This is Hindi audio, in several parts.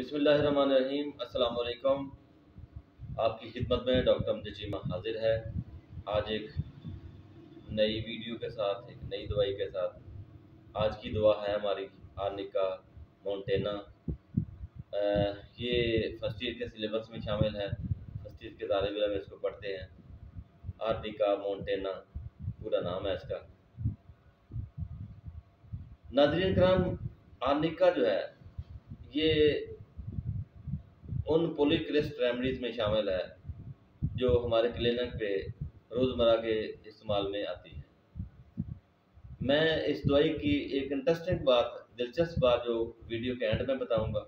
बिस्मिल्लाहिर्रहमानिर्रहीम। अस्सलाम वालेकुम। आपकी खिदमत में डॉक्टर अमजद चीमा हाजिर है। आज एक नई वीडियो के साथ, एक नई दवाई के साथ। आज की दवा है हमारी आर्निका मोंटेना। ये फर्स्ट ईयर के सिलेबस में शामिल है। फर्स्ट ईयर के तालिब इल्म इसको पढ़ते हैं। आर्निका मोंटेना पूरा नाम है इसका। नाज़रीन कराम, आर्निका जो है ये उन पॉलीक्रेस्ट रेमडीज़ में शामिल है जो हमारे क्लिनिक पे रोज़मर्रा के इस्तेमाल में आती है। मैं इस दवाई की एक इंटरेस्टिंग बात, दिलचस्प बात जो वीडियो के एंड में बताऊंगा।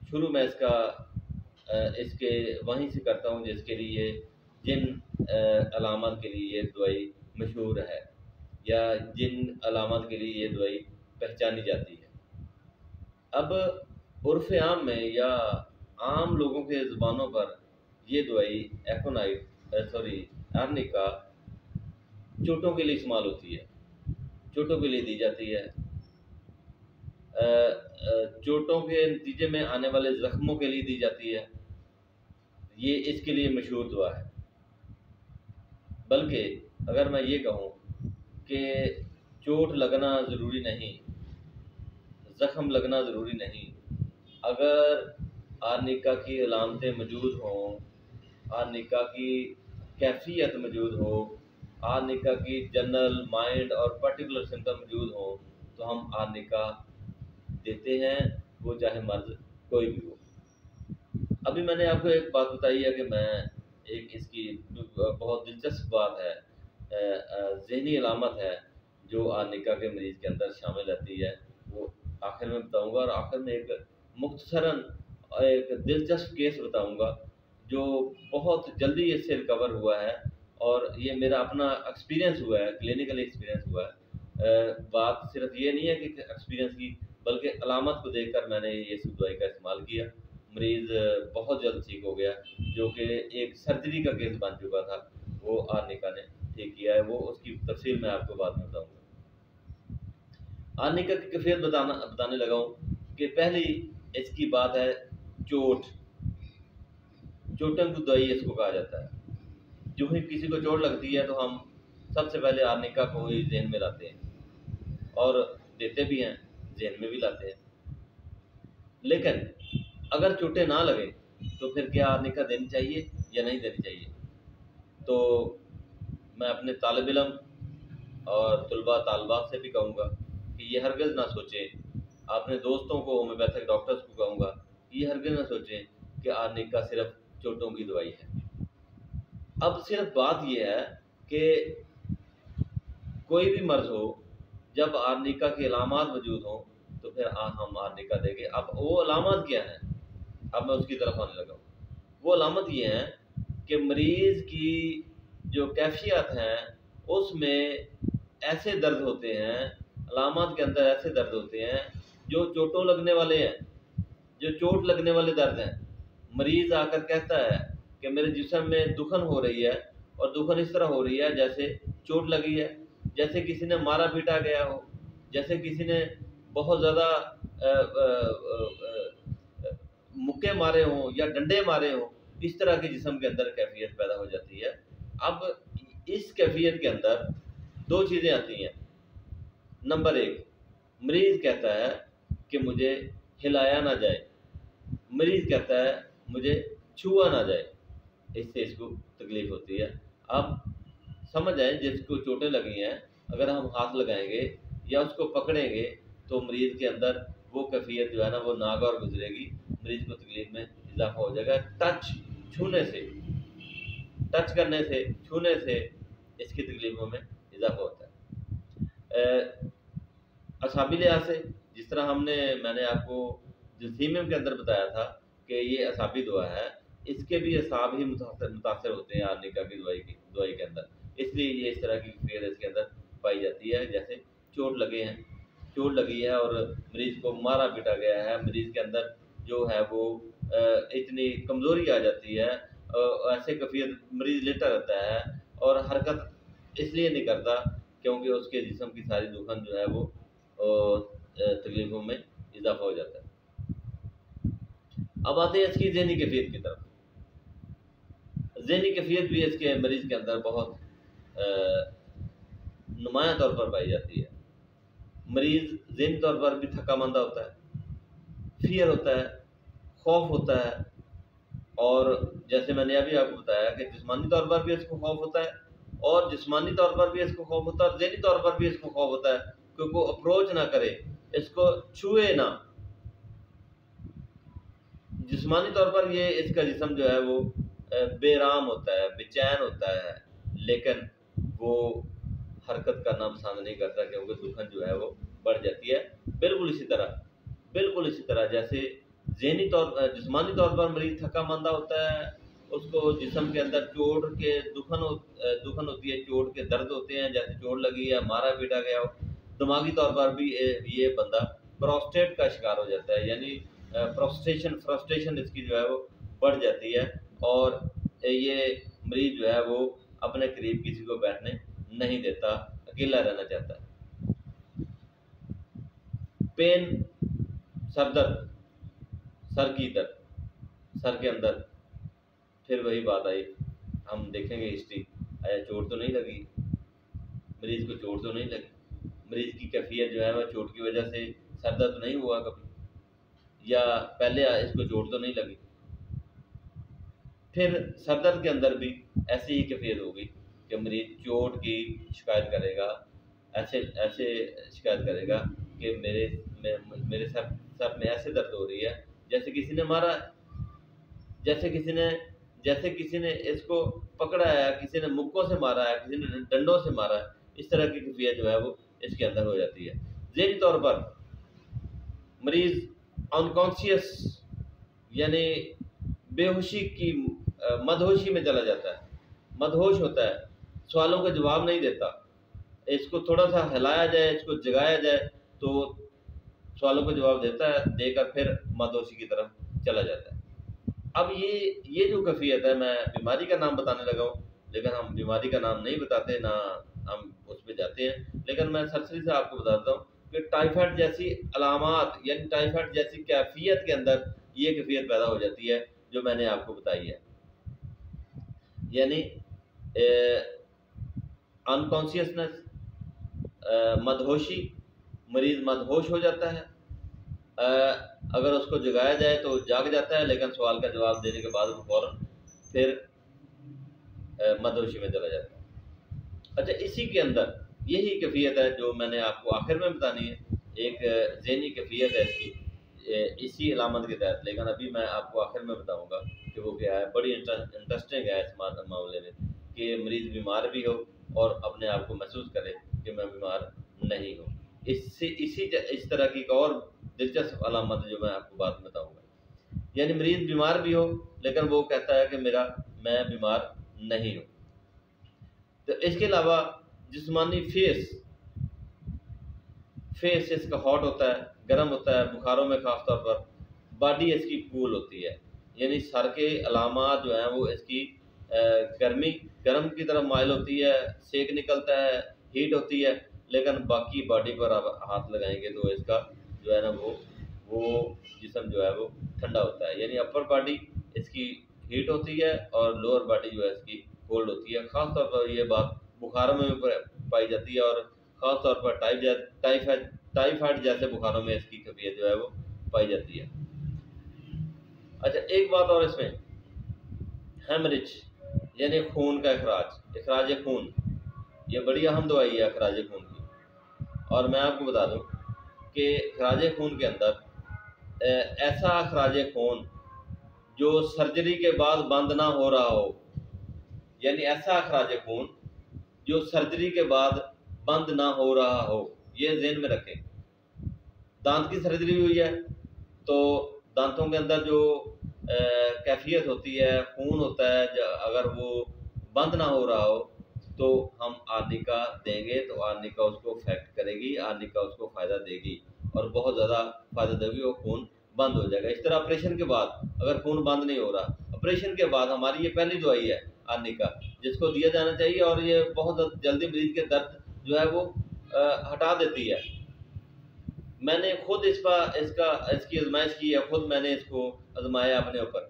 शुरू में इसके वहीं से करता हूं जिसके लिए जिन अलामत के लिए ये दवाई मशहूर है या जिन अलामत के लिए ये दवाई पहचानी जाती है। अब उर्फ़ आम में या आम लोगों के ज़ुबानों पर ये दवाई आर्निका चोटों के लिए इस्तेमाल होती है, चोटों के लिए दी जाती है। चोटों के नतीजे में आने वाले ज़ख्मों के लिए दी जाती है। ये इसके लिए मशहूर दवा है। बल्कि अगर मैं ये कहूँ कि चोट लगना ज़रूरी नहीं, ज़ख्म लगना ज़रूरी नहीं, अगर आर्निका की अलामतें मौजूद हों, आर्निका की कैफियत मौजूद हो, आर्निका की जनरल, माइल्ड और पर्टिकुलर सिम्टम मौजूद हो, तो हम आर्निका देते हैं, वो चाहे मर्ज़ कोई भी हो। अभी मैंने आपको एक बात बताई है कि मैं एक इसकी बहुत दिलचस्प बात है, ज़हनी अलामत है जो आर्निका के मरीज़ के अंदर शामिल रहती है, वो आखिर में बताऊंगा। और आखिर में एक मुख्तसरन एक दिलचस्प केस बताऊंगा जो बहुत जल्दी इससे रिकवर हुआ है और ये मेरा अपना एक्सपीरियंस हुआ है, क्लिनिकल एक्सपीरियंस हुआ है। बात सिर्फ ये नहीं है कि एक्सपीरियंस की, बल्कि अलामत को देखकर मैंने ये दवाई का इस्तेमाल किया। मरीज़ बहुत जल्द ठीक हो गया, जो कि एक सर्जरी का केस बन चुका था, वो आर्निका ने ठीक किया है। वो उसकी तफसील मैं आपको बाद में बताऊँगा। आर्निका की कैफियत बताने लगा हूँ कि पहली इसकी बात है चोट। चोटन की दवाई इसको कहा जाता है। जो ही किसी को चोट लगती है तो हम सबसे पहले आर्निका को ही ज़हन में लाते हैं और देते भी हैं, ज़हन में भी लाते हैं। लेकिन अगर चोटें ना लगे तो फिर क्या आर्निका देनी चाहिए या नहीं देनी चाहिए? तो मैं अपने तालिब इल्म और तुलबा तालबात से भी कहूँगा कि ये हरगिज़ ना सोचें, अपने दोस्तों को, होम्योपैथिक डॉक्टर्स को कहूँगा, ये हरगिज़ ना सोचें कि आर्निका सिर्फ चोटों की दवाई है। अब सिर्फ बात ये है कि कोई भी मर्ज़ हो, जब आर्निका की अलामत मौजूद हों तो फिर हम आर्निका देंगे। अब वो अलामत क्या है, अब मैं उसकी तरफ आने लगा हूँ। वो अलामत ये है कि मरीज़ की जो कैफियत हैं उसमें ऐसे दर्द होते हैं, अलामत के अंदर ऐसे दर्द होते हैं जो चोटों लगने वाले हैं, जो चोट लगने वाले दर्द हैं। मरीज़ आकर कहता है कि मेरे जिस्म में दुखन हो रही है, और दुखन इस तरह हो रही है जैसे चोट लगी है, जैसे किसी ने मारा पीटा गया हो, जैसे किसी ने बहुत ज़्यादा मुक्के मारे हों या डंडे मारे हों। इस तरह के जिस्म के अंदर कैफियत पैदा हो जाती है। अब इस कैफियत के अंदर दो चीज़ें आती हैं। नंबर एक, मरीज़ कहता है कि मुझे हिलाया ना जाए, मरीज़ कहता है मुझे छुआ ना जाए, इससे इसको तकलीफ़ होती है। अब समझ आए, जिसको चोटें लगी हैं, अगर हम हाथ लगाएंगे या उसको पकड़ेंगे तो मरीज़ के अंदर वो कैफियत जो है ना वो नागौर गुजरेगी, मरीज़ को तकलीफ़ में इजाफा हो जाएगा। छूने से, टच करने से, छूने से इसकी तकलीफ़ों में इजाफा होता है। असाबी लिहाज से, जिस तरह मैंने आपको जसीमियम के अंदर बताया था कि ये असाबी दवा है, इसके भी असाब ही मुतासर होते हैं आर्निका की दवाई के अंदर। इसलिए ये इस तरह की कैफियत इसके अंदर पाई जाती है। जैसे चोट लगी है और मरीज़ को मारा पीटा गया है, मरीज़ के अंदर जो है वो इतनी कमज़ोरी आ जाती है, ऐसे कैफियत मरीज़ लेटा रहता है और हरकत इसलिए नहीं करता क्योंकि उसके जिस्म की सारी दुखन जो है वो तकलीफ़ों में इजाफा हो जाता है। अब आते हैं इसकी ज़हनी कैफियत की तरफ। ज़हनी कैफियत भी इसके मरीज़ के अंदर बहुत नुमायाँ तौर पर पाई जाती है। मरीज़ ज़हनी तौर पर भी थका मांदा होता है, फ़ियर होता है, खौफ होता है, और जैसे मैंने अभी आपको बताया कि जिस्मानी तौर पर भी इसको खौफ होता है, और जिस्मानी तौर पर भी इसको खौफ होता है, और ज़हनी तौर पर भी इसको खौफ होता है कि वो अप्रोच ना करे, इसको छुए ना। जिस्मानी तौर पर ये इसका जिस्म जो है वो बेराम होता है, बेचैन होता है, लेकिन वो हरकत करना पसंद नहीं करता क्योंकि दुखन जो है वो बढ़ जाती है। बिल्कुल इसी तरह जैसे जिस्मानी तौर पर मरीज़ थका मांदा होता है, उसको जिस्म के अंदर चोट के दुखन होती है, चोट के दर्द होते हैं, जैसे चोट लगी है, मारा पीटा गया हो। दिमागी तौर पर भी ये बंदा प्रोस्टेट का शिकार हो जाता है, यानी फ्रस्ट्रेशन इसकी जो है वो बढ़ जाती है, और ये मरीज़ जो है वो अपने करीब किसी को बैठने नहीं देता, अकेला रहना चाहता है। पेन, सर दर्द, सर की दर्द, सर के अंदर, फिर वही बात आई, हम देखेंगे हिस्ट्री, आया चोट तो नहीं लगी, मरीज़ को चोट तो नहीं लगी, मरीज़ की कैफियत जो है वह चोट की वजह से सर दर्द नहीं हुआ कभी, या पहले इसको चोट तो नहीं लगी। फिर सर दर्द के अंदर भी ऐसी ही कैफियत होगी कि मरीज़ चोट की शिकायत करेगा, ऐसे शिकायत करेगा कि मेरे सर में ऐसे दर्द हो रही है जैसे किसी ने मारा है, जैसे किसी ने इसको पकड़ा है, किसी ने मुक्कों से मारा है, किसी ने डंडों से मारा है। इस तरह की कैफियत जो है वो इसके अंदर हो जाती है। ज़हनी तौर पर मरीज़ अनकॉन्शियस यानी बेहोशी की मदहोशी में चला जाता है, मदहोश होता है, सवालों का जवाब नहीं देता। इसको थोड़ा सा हिलाया जाए, इसको जगाया जाए तो सवालों का जवाब देता है, देकर फिर मदहोशी की तरफ चला जाता है। अब ये जो कैफियत है, मैं बीमारी का नाम बताने लगा हूँ, लेकिन हम बीमारी का नाम नहीं बताते, ना हम उस पे जाते हैं, लेकिन मैं सरसरी से आपको बताता हूँ कि टाइफाइड जैसी अलामात यानी टाइफाइड जैसी कैफियत के अंदर ये कैफियत पैदा हो जाती है जो मैंने आपको बताई है, यानी अनकॉन्शियसनेस, मदहोशी, मरीज़ मदहोश हो जाता है, अगर उसको जगाया जाए तो जाग जाता है, लेकिन सवाल का जवाब देने के बाद वो फ़ौरन फिर मदहोशी में चला जाता है। अच्छा, इसी के अंदर यही कैफियत है जो मैंने आपको आखिर में बतानी है, एक ज़हनी कैफियत है इसकी, इसी अलामत के तहत, लेकिन अभी मैं आपको आखिर में बताऊंगा कि वो क्या है। बड़ी इंटरेस्टिंग है इस मामले में कि मरीज़ बीमार भी हो और अपने आप को महसूस करे कि मैं बीमार नहीं हूँ। इस तरह की एक और दिलचस्प अलामत जो मैं आपको बाद में बताऊंगा, यानी मरीज़ बीमार भी हो लेकिन वो कहता है कि मैं बीमार नहीं हूँ। तो इसके अलावा जिस्मानी फेस इसका हॉट होता है, गर्म होता है, बुखारों में खास तौर पर। बॉडी इसकी कूल होती है, यानी सर के अलामात जो हैं वो इसकी गर्म की तरफ माइल होती है, सेक निकलता है, हीट होती है, लेकिन बाकी बॉडी पर आप हाथ लगाएंगे तो इसका जो है ना वो जिस्म जो है वो ठंडा होता है, यानी अपर बॉडी इसकी हीट होती है और लोअर बॉडी जो है इसकी कोल्ड होती है। ख़ास तौर पर ये बात बुखारों में भी पाई जाती है, और ख़ास तौर पर टाइफाइड जैसे बुखारों में इसकी कैफियत जो है वो पाई जाती है। अच्छा, एक बात और इसमें, हेमरेज यानी खून का अखराज खून, ये बड़ी अहम दवाई है अखराज खून की। और मैं आपको बता दूं कि अखराज खून के अंदर ऐसा अखराज खून जो सर्जरी के बाद बंद ना हो रहा हो, यानी ऐसा अखराज खून जो सर्जरी के बाद बंद ना हो रहा हो, ये ज़हन में रखें। दांत की सर्जरी हुई है तो दांतों के अंदर जो कैफियत होती है, खून होता है, अगर वो बंद ना हो रहा हो तो हम आर्निका देंगे तो आर्निका उसको इफेक्ट करेगी, आर्निका उसको फ़ायदा देगी और बहुत ज़्यादा फ़ायदा देगी, वो खून बंद हो जाएगा। इस तरह ऑपरेशन के बाद अगर खून बंद नहीं हो रहा, ऑपरेशन के बाद हमारी ये पहली दवाई है आर्निका, जिसको दिया जाना चाहिए, और ये बहुत जल्दी मरीज़ के दर्द जो है वो हटा देती है। मैंने खुद इसकी आजमाइश की है, खुद मैंने इसको आजमाया अपने ऊपर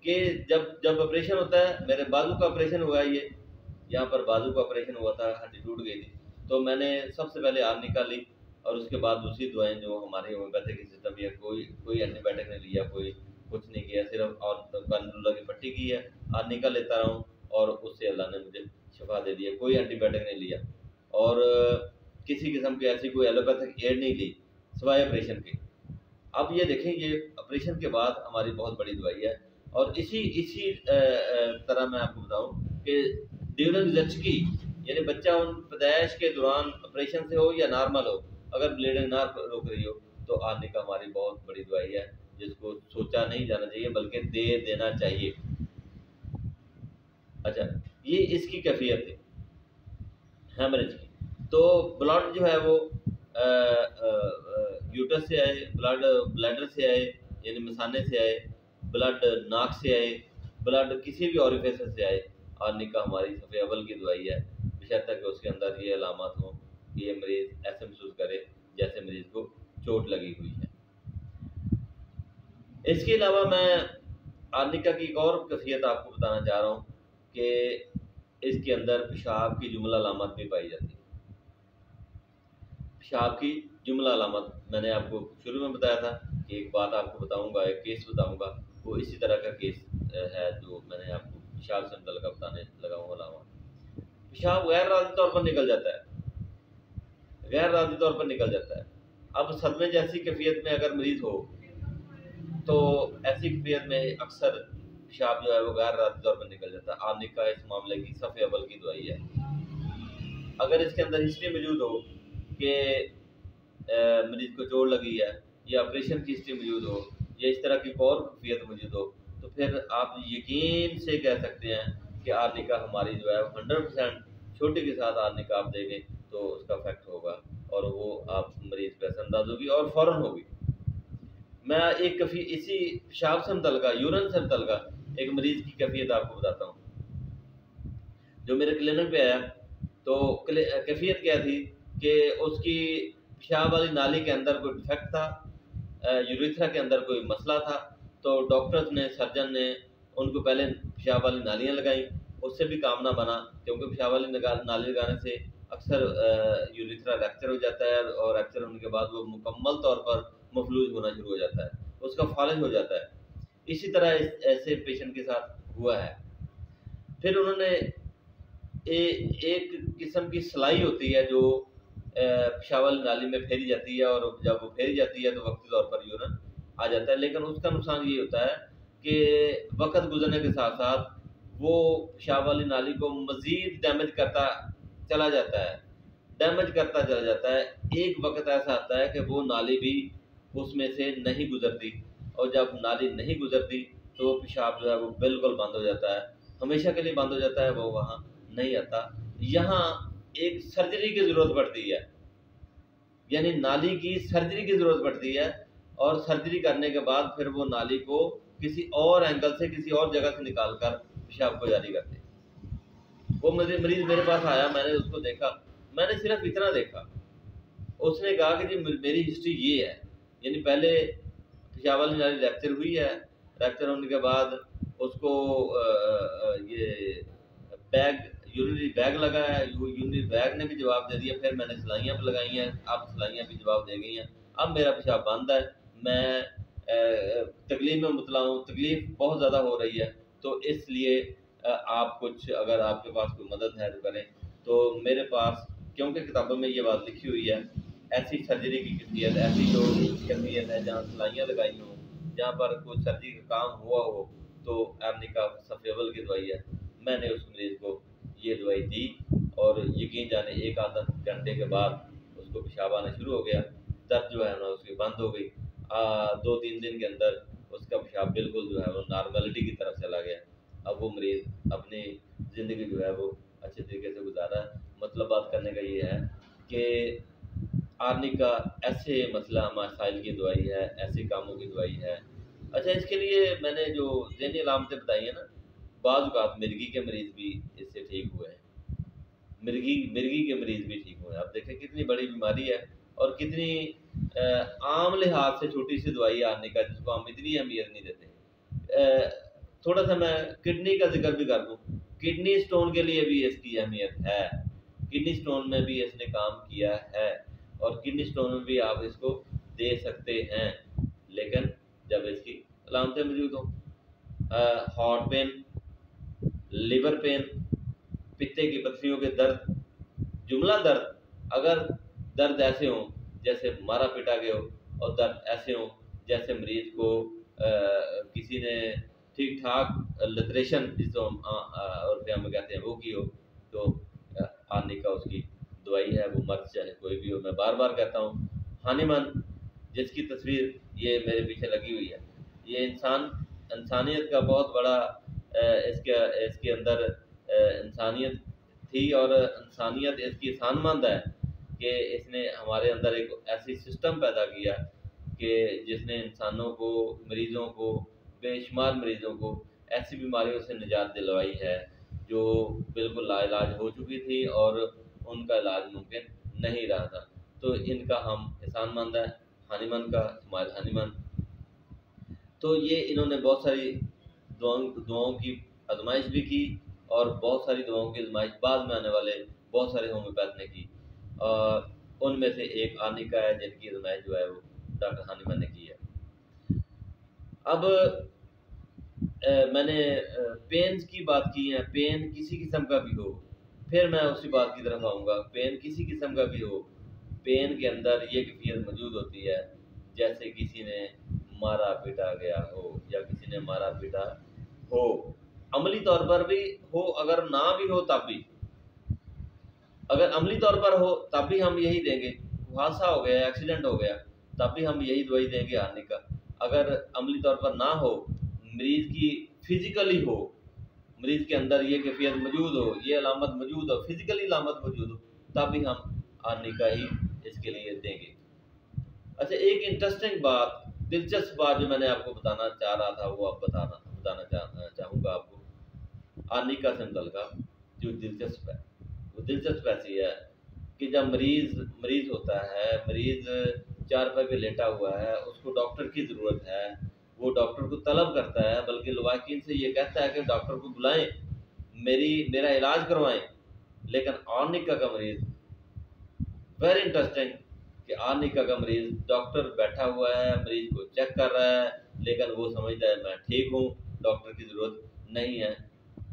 कि जब जब ऑपरेशन होता है, मेरे बाजू का ऑपरेशन हुआ है, ये यहाँ पर बाजू का ऑपरेशन हुआ था, हड्डी टूट गई थी, तो मैंने सबसे पहले आग निकाली और उसके बाद दूसरी दवाएं जो हमारे होम्योपैथिक सिस्टम या कोई कोई एंटीबायोटिक नहीं लिया, कोई कुछ नहीं किया, सिर्फ और कानूला की पट्टी की है, आग निकाल लेता रहा हूँ और उससे अल्लाह ने मुझे शिफा दे दिया, कोई एंटीबायोटिक नहीं लिया और किसी किस्म की ऐसी कोई एलोपैथिक एड नहीं ली सिवाय ऑपरेशन की। अब ये देखें, ये ऑपरेशन के बाद हमारी बहुत बड़ी दवाई है। और इसी इसी तरह मैं आपको बताऊं कि ड्यूरिंग ज़चकी, यानी बच्चा उन पैदाइश के दौरान ऑपरेशन से हो या नॉर्मल हो, अगर ब्लीडिंग ना रोक रही हो तो आर्निका हमारी बहुत बड़ी दवाई है, जिसको सोचा नहीं जाना चाहिए बल्कि दे देना चाहिए। अच्छा, ये इसकी कैफियत है हेमरेज की। तो ब्लड जो है वो यूटस से आए, ब्लड ब्लैडर से आए यानी मसाने से आए, ब्लड नाक से आए, ब्लड किसी भी ऑरिफिस से आए, आर्निका हमारी सबसे अव्वल की दवाई है, बशर्ते कि उसके अंदर ये अलामत हों कि ये मरीज़ ऐसे महसूस करे जैसे मरीज़ को चोट लगी हुई है। इसके अलावा मैं आर्निका की एक और कैफियत आपको बताना चाह रहा हूँ कि इसके अंदर पेशाब की जुमला अलामत भी पाई जाती है। पेशाब की जुमला अलामत मैंने आपको शुरू में बताया था कि एक बात आपको बताऊंगा, एक केस बताऊंगा, वो इसी तरह का केस है जो मैंने आपको पेशाब से मुतल्लिक़ बताने लगा हूँ। अलावा पेशाब गैर इरादी तौर पर निकल जाता है, गैर इरादी तौर पर निकल जाता है। अब सदमे जैसी कैफियत में अगर मरीज़ हो तो ऐसी कैफियत में अक्सर पेशाब जो है वो गैर इरादी तौर पर निकल जाता है। आर्निका इस मामले की सबसे अव्वल की दवाई है। अगर इसके अंदर हिस्ट्री मौजूद हो कि मरीज़ को चोट लगी है या ऑपरेशन की हिस्ट्री मौजूद हो या इस तरह की और कैफियत मौजूद हो, तो फिर आप यकीन से कह सकते हैं कि आर्निका हमारी जो है 100% छोटे के साथ आर्निका आप देंगे तो उसका इफेक्ट होगा और वो आप मरीज़ पर असरअंदाज होगी और फ़ौरन होगी। मैं एक इसी पेशाब से मुतल्लिक़ा, यूरिन से मुतल्लिक़ा एक मरीज़ की कैफियत आपको बताता हूँ जो मेरे क्लिनिक पे आया। तो कैफियत क्या थी कि उसकी पेशाब वाली नाली के अंदर कोई डिफेक्ट था, यूरेथ्रा के अंदर कोई मसला था। तो डॉक्टर्स ने, सर्जन ने उनको पहले पेशाब वाली नालियाँ लगाई, उससे भी काम ना बना क्योंकि पेशाब वाली नाली लगाने से अक्सर यूरेथ्रा रैप्चर हो जाता है और रैप्चर होने के बाद वो मुकम्मल तौर पर मफलूज होना शुरू हो जाता है, उसका फालिज हो जाता है। इसी तरह ऐसे पेशेंट के साथ हुआ है। फिर उन्होंने एक किस्म की सिलाई होती है जो पेशाब वाली नाली में फेरी जाती है और जब वो फेरी जाती है तो वक्ती तौर पर यूरिन आ जाता है, लेकिन उसका नुकसान ये होता है कि वक्त गुजरने के साथ साथ वो पेशाब वाली नाली को मज़ीद डैमेज करता चला जाता है, डैमेज करता चला जाता है। एक वक्त ऐसा आता है कि वो नाली भी उसमें से नहीं गुजरती और जब नाली नहीं गुजरती तो पेशाब जो है वो बिल्कुल बंद हो जाता है, हमेशा के लिए बंद हो जाता है, वो वहाँ नहीं आता। यहाँ एक सर्जरी की ज़रूरत पड़ती है, यानी नाली की सर्जरी की ज़रूरत पड़ती है और सर्जरी करने के बाद फिर वो नाली को किसी और एंगल से, किसी और जगह से निकाल कर पेशाब को जारी करते हैं। वो मरीज़ मेरे पास आया, मैंने उसको देखा, मैंने सिर्फ इतना देखा, उसने कहा कि जी मेरी हिस्ट्री ये है, यानी पहले पेशाब वाली नाली रैप्चर हुई है, रैप्चर होने के बाद उसको ये बैग, यूरिनरी बैग लगाया, यूरिनरी बैग ने भी जवाब दे दिया, फिर मैंने सिलाइयाँ भी लगाई हैं, अब सिलाइयाँ भी जवाब दे गई हैं, अब मेरा पेशाब बंद है, मैं तकलीफ में मुबतला हूँ, तकलीफ बहुत ज़्यादा हो रही है। तो इसलिए आप कुछ, अगर आपके पास कोई मदद है तो करें। तो मेरे पास, क्योंकि किताबों में ये बात लिखी हुई है, ऐसी सर्जरी की कैफियत, ऐसी जो कैफियत है जहाँ सिलाइयाँ लगाई हों, जहाँ पर कोई सर्जरी का काम हुआ हो, तो आर्निका सबसे अव्वल की दवाई है। मैंने उस मरीज़ को ये दवाई दी और यकीन जाने एक आधा घंटे के बाद उसको पेशाब आना शुरू हो गया, दर्द जो है ना उसकी बंद हो गई। 2-3 दिन के अंदर उसका पेशाब बिल्कुल जो है वो नॉर्मलिटी की तरफ चला गया। अब वो मरीज़ अपनी ज़िंदगी जो है वो अच्छे तरीके से गुजारा है। मतलब बात करने का ये है कि आर्निका ऐसे मसला मसाइल की दवाई है, ऐसे कामों की दवाई है। अच्छा, इसके लिए मैंने जो ज़हनी अलामतें बताई हैं ना, बाज़ औक़ात मिर्गी के मरीज़ भी इससे ठीक हुए हैं, मिर्गी मिर्गी के मरीज़ भी ठीक हुए हैं। आप देखें कितनी बड़ी बीमारी है और कितनी आम लिहाज से छोटी सी दवाई आर्निका जिसको हम इतनी अहमियत नहीं देते। थोड़ा सा मैं किडनी का जिक्र भी कर दूं। किडनी स्टोन के लिए भी इसकी अहमियत है, किडनी स्टोन में भी इसने काम किया है और किडनी स्टोन में भी आप इसको दे सकते हैं, लेकिन जब इसकी अलामतें मौजूद हों। हार्ट पेन, लिवर पेन, पित्ते की पथरियों के दर्द, जुमला दर्द, अगर दर्द ऐसे हों जैसे मारा पीटा गया हो और दर्द ऐसे हों जैसे मरीज को किसी ने ठीक ठाक लतरेशन जिसको हम और में कहते हैं वो की हो, तो आर्निका उसकी दवाई है। वो मर्द चाहे कोई भी हो, मैं बार बार कहता हूँ। हानीमन जिसकी तस्वीर ये मेरे पीछे लगी हुई है, ये इंसानियत का बहुत बड़ा इसके अंदर इंसानियत थी और इंसानियत इसकी एहसानमंद है कि इसने हमारे अंदर एक ऐसी सिस्टम पैदा किया कि जिसने इंसानों को, मरीज़ों को, बेशुमार मरीज़ों को ऐसी बीमारियों से निजात दिलवाई है जो बिल्कुल लाइलाज हो चुकी थी और उनका इलाज मुमकिन नहीं रहा था। तो इनका हम एहसानमंद है, हानीमन का, इस्माइल हानीमन। तो ये इन्होंने बहुत सारी दुआओं की आजमाइश भी की और बहुत सारी दुआओं की आजमाइश बाद में आने वाले बहुत सारे होम्योपैथ ने की। उनमें से एक आर्निका है जिनकी आजमाइश जो है वो डॉक्टर हानीमन ने की है। अब मैंने पेन की बात की है, पेन किसी किस्म का भी हो, फिर मैं उसी बात की तरफ आऊँगा। पेन किसी किस्म का भी हो, पेन के अंदर ये कैफियत मौजूद होती है जैसे किसी ने मारा पीटा गया हो या किसी ने मारा पीटा हो, अमली तौर पर भी हो, अगर ना भी हो तब भी, अगर अमली तौर पर हो तब भी हम यही देंगे। हादसा हो गया, एक्सीडेंट हो गया, तब भी हम यही दवाई देंगे आर्निका। अगर अमली तौर पर ना हो, मरीज़ की फिजिकली हो, मरीज़ के अंदर ये कैफियत मौजूद हो, ये अलामत मौजूद हो, फिजिकली अलामत मौजूद हो, तब भी हम आर्निका ही इसके लिए देंगे। अच्छा, एक इंटरेस्टिंग बात, दिलचस्प बात जो मैंने आपको बताना चाह रहा था वो अब बताना चाहूँगा आपको। आर्निका से मुतल्लिक़ जो दिलचस्प है वो दिलचस्प ऐसी है कि जब मरीज़ होता है, मरीज़ चारपाई पे लेटा हुआ है, उसको डॉक्टर की ज़रूरत है, वो डॉक्टर को तलब करता है, बल्कि लवाकिन से ये कहता है कि डॉक्टर को बुलाएं, मेरा इलाज करवाएं। लेकिन आर्निका का मरीज़, वेरी इंटरेस्टिंग कि आर्निका का मरीज़, डॉक्टर बैठा हुआ है, मरीज़ को चेक कर रहा है, लेकिन वो समझता है मैं ठीक हूँ, डॉक्टर की ज़रूरत नहीं है।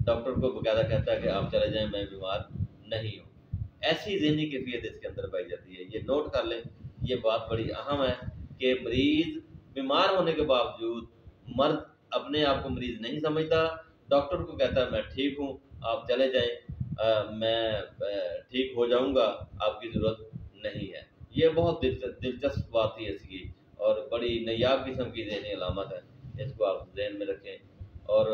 डॉक्टर को बाकायदा कहता है कि आप चले जाएं, मैं बीमार नहीं हूँ। ऐसी ज़हनी कैफियत इसके अंदर पाई जाती है। ये नोट कर लें, ये बात बड़ी अहम है कि मरीज़ बीमार होने के बावजूद मर्द अपने आप को मरीज़ नहीं समझता, डॉक्टर को कहता है मैं ठीक हूँ, आप चले जाएं, मैं ठीक हो जाऊँगा, आपकी ज़रूरत नहीं है। ये बहुत दिलचस्प बात थी इसकी और बड़ी नायाब किस्म की ज़हनी अलामत है, इसको आप ज़हन में रखें। और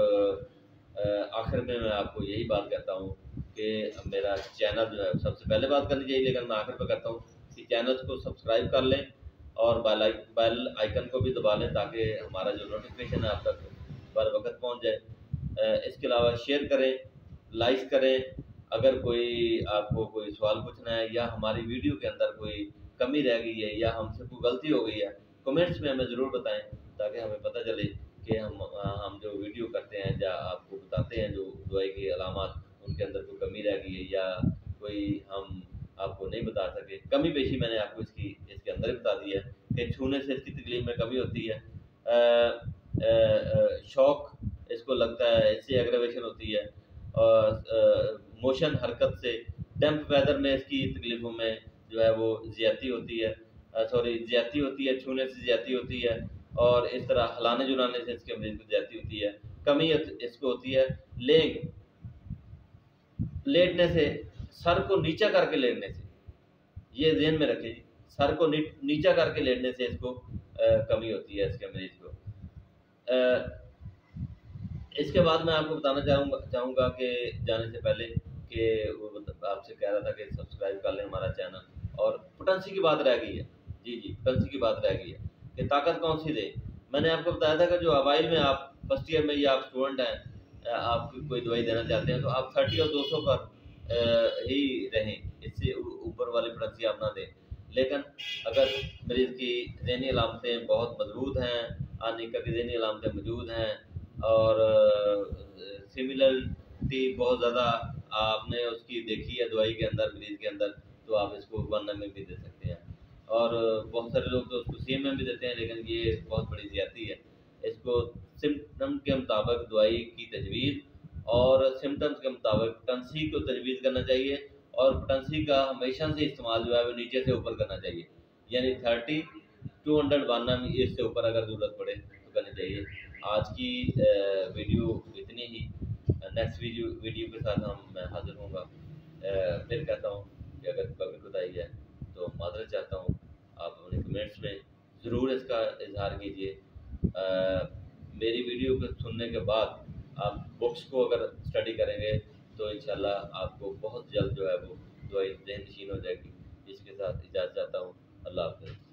आखिर में मैं आपको यही बात कहता हूँ कि मेरा चैनल जो है, सबसे पहले बात करनी चाहिए लेकिन मैं आखिर पर करता हूँ कि चैनल को सब्सक्राइब कर लें और बेल आइकन को भी दबा लें ताकि हमारा जो नोटिफिकेशन है आप तक बर वक्त पहुँच जाए। इसके अलावा शेयर करें, लाइक करें। अगर कोई आपको कोई सवाल पूछना है या हमारी वीडियो के अंदर कोई कमी रह गई है या हमसे कोई गलती हो गई है, कमेंट्स में हमें ज़रूर बताएं ताकि हमें पता चले कि हम जो वीडियो करते हैं या आपको बताते हैं जो दवाई की अलामत, उनके अंदर कोई कमी रह गई है या कोई हम आपको नहीं बता सके। कमी पेशी मैंने आपको इसके अंदर ही बता दी है कि छूने से इसकी तकलीफ में कमी होती है, शौक इसको लगता है, इससे एग्रेवेशन होती है, और मोशन हरकत से, डैम्प वेदर में इसकी तकलीफ़ों में जो है वो ज़्यादती होती है, ज़्यादती होती है, छूने से ज़्यादती होती है, और इस तरह हिलाने जुलाने से इसके मरीज़ को ज़्यादती होती है। कमी इसको होती है लेटने से, सर को नीचा करके लेटने से, ये ज़हन में रखें जी, सर को नीचा करके लेटने से इसको कमी होती है इसके मरीज़ को। इसके बाद मैं आपको बताना चाहूँगा कि जाने से पहले कि वो आपसे कह रहा था कि सब्सक्राइब कर लें हमारा चैनल। और पोटेंसी की बात रह गई है, जी पोटेंसी की बात रह गई है कि ताकत कौन सी दे। मैंने आपको बताया था कि जो अवाइल में आप फर्स्ट ईयर में या आप स्टूडेंट हैं, आप कोई दवाई देना चाहते हैं तो आप 30 और 200 पर ही रहें, इससे ऊपर वाली पोटेंसी आप ना दें। लेकिन अगर मरीज़ की ज़हनी अलामतें बहुत मजबूत हैं, अनिका की ज़हनी अलामतें मौजूद हैं और सिमिलरिटी बहुत ज़्यादा आपने उसकी देखी है दवाई के अंदर, मरीज़ के अंदर, तो आप इसको 1 में भी दे सकते हैं। और बहुत सारे लोग तो उसको CM में भी देते हैं, लेकिन ये बहुत बड़ी ज़्यादती है। इसको सिम्पटम के मुताबिक दवाई की तजवीज़ और सिम्पटम्स के मुताबिक पोटेंसी को तजवीज़ करना चाहिए, और पोटेंसी का हमेशा से इस्तेमाल जो है वो नीचे से ऊपर करना चाहिए, यानी 30 200 1 इससे ऊपर अगर ज़रूरत पड़े तो करनी चाहिए। आज की वीडियो इतनी ही। नेक्स्ट वीडियो के साथ मैं हाज़िर होऊंगा। फिर कहता हूँ कि अगर कभी कोताही है तो माज़रत चाहता हूँ। आप अपने कमेंट्स में ज़रूर इसका इज़हार कीजिए। मेरी वीडियो को सुनने के बाद आप बुक्स को अगर स्टडी करेंगे तो इंशाल्लाह आपको बहुत जल्द जो है वो दवाई ज़हन नशीन हो जाएगी। इसके साथ इजाज़त चाहता हूँ। अल्लाह हाफ़िज़।